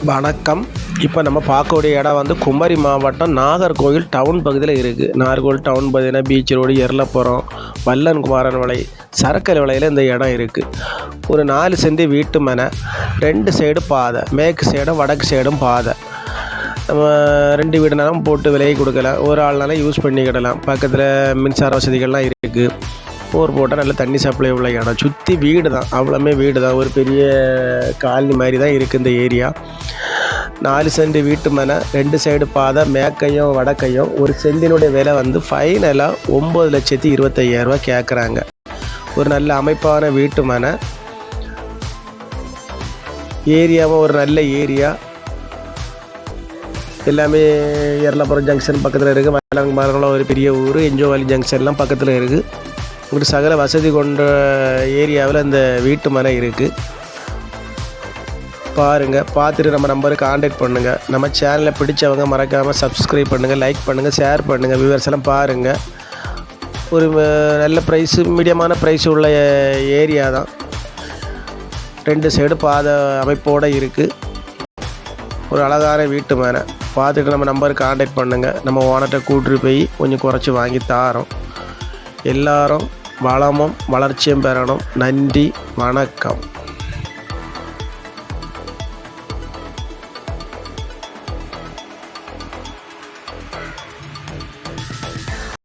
வணக்கம். இப்போ நம்ம பார்க்கக்கூடிய இடம் வந்து குமரி மாவட்டம் நாகர்கோவில் டவுன் பகுதியில் இருக்குது. Nagercoil down பகுதினா beach road, எர்லப்புறம், Vallan குமாரன் விலை, சரக்கல் விலையில் இந்த இடம் இருக்குது. ஒரு 4 சென்ட் வீட்டு மனை, 2 சைடு பாதை, மேற்கு சைடும் வடக்கு சைடும் பாதை. நம்ம 2 வீடுனாலும் போட்டு விலையை கொடுக்கலாம், ஒரு ஆள்னாலும் யூஸ் பண்ணிக்கிடலாம். பக்கத்தில் மின்சார வசதிகள்லாம் இருக்குது. போர் போட்டால் நல்ல தண்ணி சப்ளை உள்ள இடம். சுற்றி வீடு தான், அவ்வளோமே வீடு தான். ஒரு பெரிய காலனி மாதிரி தான் இருக்குது இந்த ஏரியா. 4 சென்ட் வீட்டு மனை, 2 சைடு பாதை, மேற்கையும் வடக்கையும். ஒரு சென்டினுடைய விலை வந்து ஃபைனலாக 9,25,000 கேட்குறாங்க. ஒரு நல்ல அமைப்பான வீட்டு மனை, ஏரியாவும் ஒரு நல்ல ஏரியா. எல்லாமே எர்லப்புறம் ஜங்ஷன் பக்கத்தில் இருக்குது. வல்லங்குமாரங்களும் ஒரு பெரிய ஊர். எஞ்சோவாலி ஜங்ஷன்லாம் பக்கத்தில் இருக்குது. ஒரு சகல வசதி கொண்ட ஏரியாவில் இந்த வீட்டு மனை இருக்குது. பாருங்கள், பார்த்துட்டு நம்ம நம்பருக்கு கான்டாக்ட் பண்ணுங்கள். நம்ம சேனலை பிடிச்சவங்க மறக்காமல் சப்ஸ்கிரைப் பண்ணுங்கள், லைக் பண்ணுங்கள், ஷேர் பண்ணுங்கள். வியூவர்ஸ் எல்லாம் பாருங்கள். ஒரு நல்ல ப்ரைஸு, மீடியமான ப்ரைஸ் உள்ள ஏரியா தான். 2 சைடு பாதை அமைப்போடு இருக்குது. ஒரு அழகான வீட்டு மனை. பார்த்துட்டு நம்ம நம்பருக்கு கான்டாக்ட் பண்ணுங்கள். நம்ம ஓனர்கிட்ட கூட்டிட்டு போய் கொஞ்சம் குறைச்சி வாங்கி தாரோம். எல்லாரும் வளமும் வளர்ச்சியும் பெறணும். நன்றி, வணக்கம்.